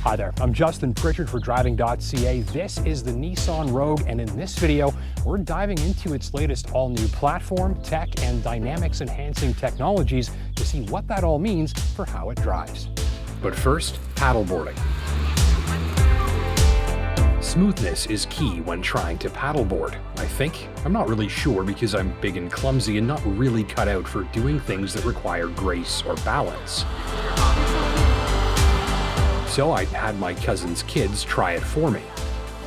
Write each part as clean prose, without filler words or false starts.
Hi there, I'm Justin Pritchard for Driving.ca. This is the Nissan Rogue, and in this video, we're diving into its latest all-new platform, tech, and dynamics-enhancing technologies to see what that all means for how it drives. But first, paddleboarding. Smoothness is key when trying to paddleboard, I think. I'm not really sure because I'm big and clumsy and not really cut out for doing things that require grace or balance. So I had my cousin's kids try it for me.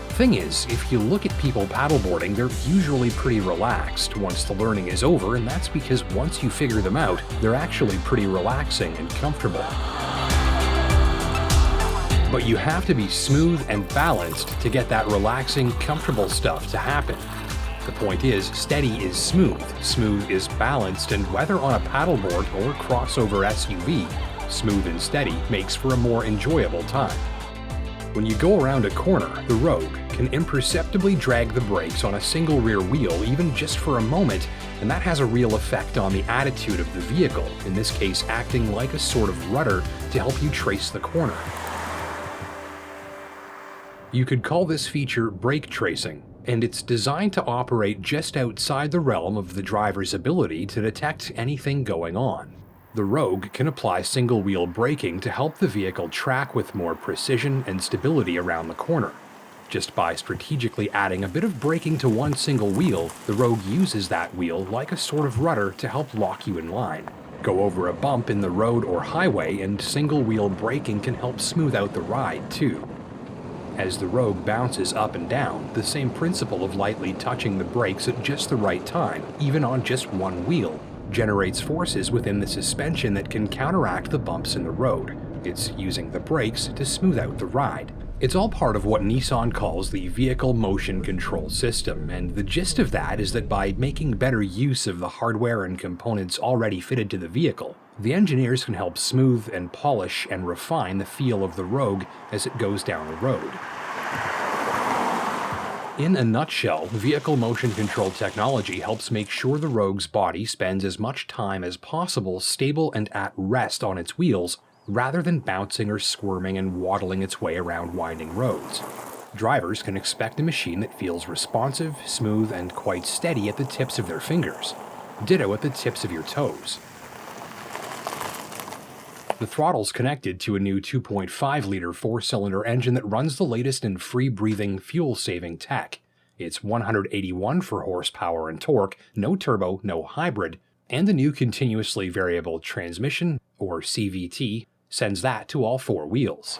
Thing is, if you look at people paddleboarding, they're usually pretty relaxed once the learning is over, and that's because once you figure them out, they're actually pretty relaxing and comfortable. But you have to be smooth and balanced to get that relaxing, comfortable stuff to happen. The point is, steady is smooth, smooth is balanced, and whether on a paddleboard or crossover SUV, smooth and steady makes for a more enjoyable time. When you go around a corner, the Rogue can imperceptibly drag the brakes on a single rear wheel even just for a moment, and that has a real effect on the attitude of the vehicle, in this case acting like a sort of rudder to help you trace the corner. You could call this feature brake tracing, and it's designed to operate just outside the realm of the driver's ability to detect anything going on. The Rogue can apply single-wheel braking to help the vehicle track with more precision and stability around the corner. Just by strategically adding a bit of braking to one single wheel, the Rogue uses that wheel like a sort of rudder to help lock you in line. Go over a bump in the road or highway, and single-wheel braking can help smooth out the ride, too. As the Rogue bounces up and down, the same principle of lightly touching the brakes at just the right time, even on just one wheel, generates forces within the suspension that can counteract the bumps in the road. It's using the brakes to smooth out the ride. It's all part of what Nissan calls the Vehicle Motion Control System, and the gist of that is that by making better use of the hardware and components already fitted to the vehicle, the engineers can help smooth and polish and refine the feel of the Rogue as it goes down the road. In a nutshell, vehicle motion control technology helps make sure the Rogue's body spends as much time as possible stable and at rest on its wheels, rather than bouncing or squirming and waddling its way around winding roads. Drivers can expect a machine that feels responsive, smooth, and quite steady at the tips of their fingers. Ditto at the tips of your toes. The throttle's connected to a new 2.5-liter four-cylinder engine that runs the latest in free-breathing, fuel-saving tech. It's 181 for horsepower and torque, no turbo, no hybrid, and the new continuously variable transmission, or CVT, sends that to all four wheels.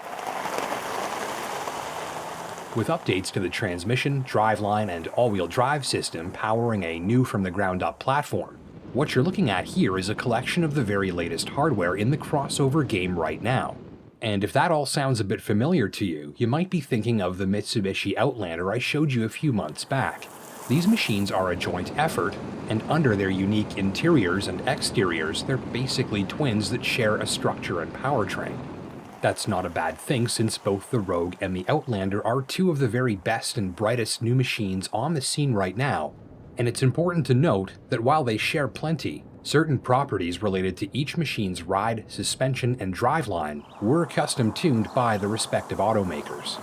With updates to the transmission, driveline, and all-wheel drive system powering a new from-the-ground-up platform, what you're looking at here is a collection of the very latest hardware in the crossover game right now. And if that all sounds a bit familiar to you, you might be thinking of the Mitsubishi Outlander I showed you a few months back. These machines are a joint effort, and under their unique interiors and exteriors, they're basically twins that share a structure and powertrain. That's not a bad thing since both the Rogue and the Outlander are two of the very best and brightest new machines on the scene right now. And it's important to note that while they share plenty, certain properties related to each machine's ride, suspension, and driveline were custom-tuned by the respective automakers.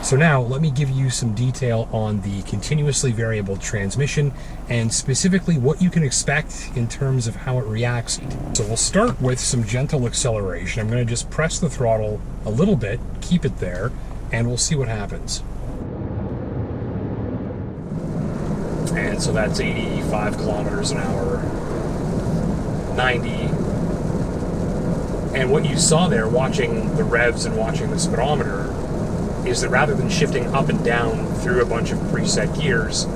So now, let me give you some detail on the continuously variable transmission, and specifically what you can expect in terms of how it reacts. So we'll start with some gentle acceleration. I'm going to just press the throttle a little bit, keep it there, and we'll see what happens. And so that's 85 kilometers an hour, 90. And what you saw there, watching the revs and watching the speedometer, is that rather than shifting up and down through a bunch of preset gears,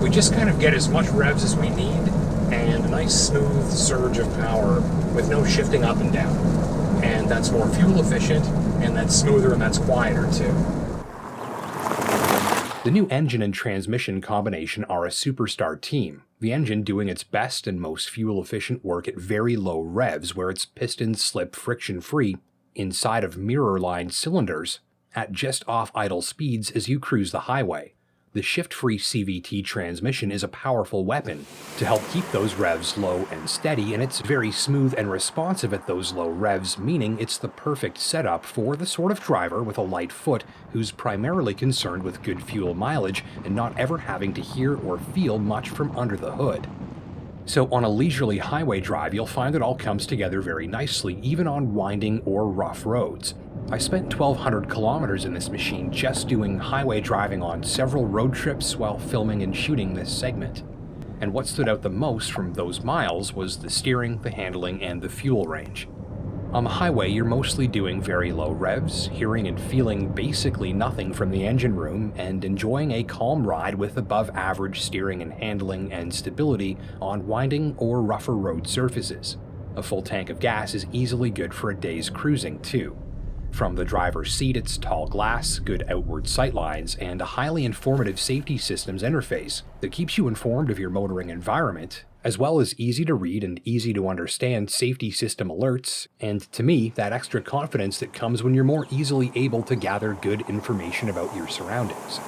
we just kind of get as much revs as we need and a nice smooth surge of power with no shifting up and down. And that's more fuel efficient, and that's smoother, and that's quieter too. The new engine and transmission combination are a superstar team, the engine doing its best and most fuel-efficient work at very low revs where its pistons slip friction-free inside of mirror-lined cylinders at just off-idle speeds as you cruise the highway. The shift-free Cvt transmission is a powerful weapon to help keep those revs low and steady, and it's very smooth and responsive at those low revs, meaning it's the perfect setup for the sort of driver with a light foot who's primarily concerned with good fuel mileage and not ever having to hear or feel much from under the hood. So on a leisurely highway drive, you'll find it all comes together very nicely, even on winding or rough roads. I spent 1,200 kilometers in this machine just doing highway driving on several road trips while filming and shooting this segment. And what stood out the most from those miles was the steering, the handling, and the fuel range. On the highway, you're mostly doing very low revs, hearing and feeling basically nothing from the engine room, and enjoying a calm ride with above average steering and handling and stability on winding or rougher road surfaces. A full tank of gas is easily good for a day's cruising too. From the driver's seat, it's tall glass, good outward sightlines, and a highly informative safety systems interface that keeps you informed of your motoring environment, as well as easy to read and easy to understand safety system alerts, and to me, that extra confidence that comes when you're more easily able to gather good information about your surroundings.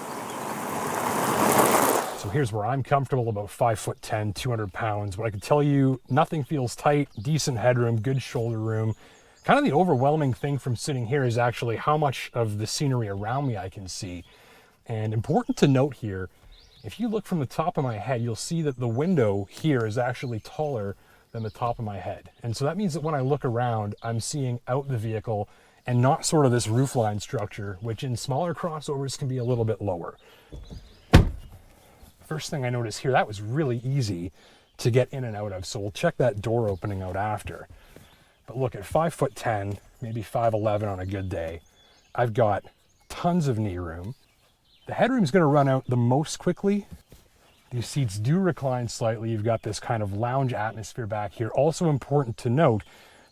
So here's where I'm comfortable, about 5'10", 200 pounds, but I can tell you nothing feels tight, decent headroom, good shoulder room. Kind of the overwhelming thing from sitting here is actually how much of the scenery around me I can see. And important to note here, if you look from the top of my head, you'll see that the window here is actually taller than the top of my head. And so that means that when I look around, I'm seeing out the vehicle and not sort of this roofline structure, which in smaller crossovers can be a little bit lower. First thing I notice here, that was really easy to get in and out of. So we'll check that door opening out after. But look, at 5'10", maybe 5'11" on a good day, I've got tons of knee room. The headroom's going to run out the most quickly. These seats do recline slightly. You've got this kind of lounge atmosphere back here. Also important to note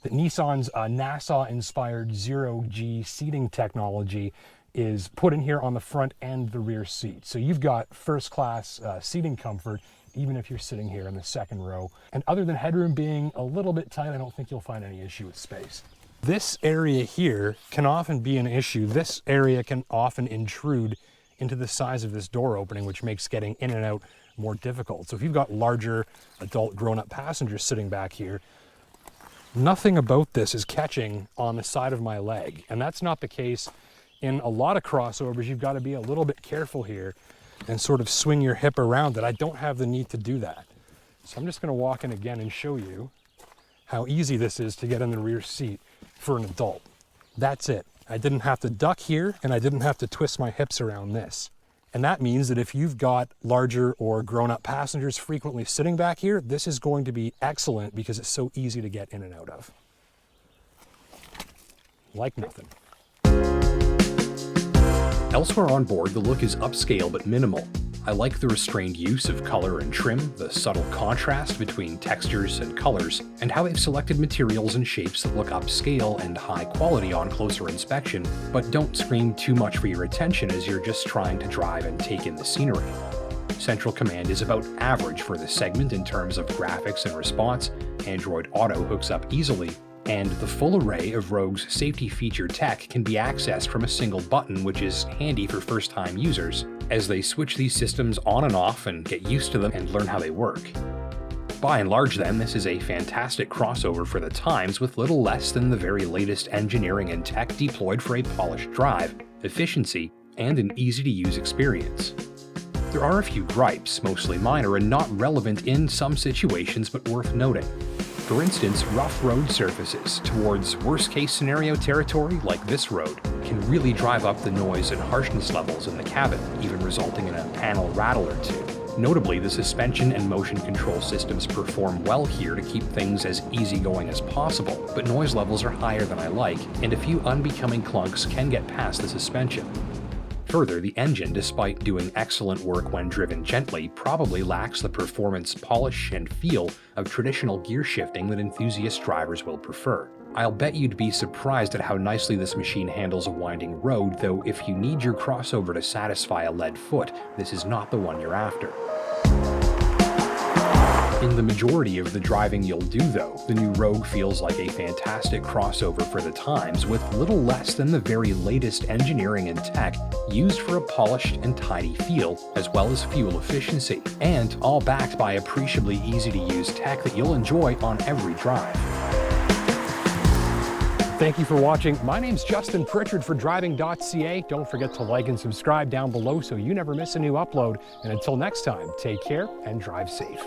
that Nissan's NASA-inspired zero-G seating technology is put in here on the front and the rear seat. So you've got first-class seating comfort, even if you're sitting here in the second row. And other than headroom being a little bit tight, I don't think you'll find any issue with space. This area here can often be an issue. This area can often intrude into the size of this door opening, which makes getting in and out more difficult. So if you've got larger adult grown-up passengers sitting back here, nothing about this is catching on the side of my leg. And that's not the case in a lot of crossovers. You've got to be a little bit careful here and sort of swing your hip around it. I don't have the need to do that. So I'm just going to walk in again and show you how easy this is to get in the rear seat for an adult. That's it. I didn't have to duck here, and I didn't have to twist my hips around this. And that means that if you've got larger or grown-up passengers frequently sitting back here, this is going to be excellent because it's so easy to get in and out of. Like nothing. Elsewhere on board, the look is upscale but minimal. I like the restrained use of color and trim, the subtle contrast between textures and colors, and how they've selected materials and shapes that look upscale and high quality on closer inspection, but don't scream too much for your attention as you're just trying to drive and take in the scenery. Central Command is about average for this segment in terms of graphics and response. Android Auto hooks up easily, and the full array of Rogue's safety feature tech can be accessed from a single button, which is handy for first-time users as they switch these systems on and off and get used to them and learn how they work. By and large then, this is a fantastic crossover for the times with little less than the very latest engineering and tech deployed for a polished drive, efficiency, and an easy-to-use experience. There are a few gripes, mostly minor and not relevant in some situations but worth noting. For instance, rough road surfaces towards worst-case scenario territory like this road can really drive up the noise and harshness levels in the cabin, even resulting in a panel rattle or two. Notably, the suspension and motion control systems perform well here to keep things as easygoing as possible, but noise levels are higher than I like, and a few unbecoming clunks can get past the suspension. Further, the engine, despite doing excellent work when driven gently, probably lacks the performance, polish, and feel of traditional gear shifting that enthusiast drivers will prefer. I'll bet you'd be surprised at how nicely this machine handles a winding road, though if you need your crossover to satisfy a lead foot, this is not the one you're after. In the majority of the driving you'll do though, the new Rogue feels like a fantastic crossover for the times with little less than the very latest engineering and tech used for a polished and tidy feel, as well as fuel efficiency, and all backed by appreciably easy to use tech that you'll enjoy on every drive. Thank you for watching. My name's Justin Pritchard for Driving.ca. Don't forget to like and subscribe down below so you never miss a new upload. And until next time, take care and drive safe.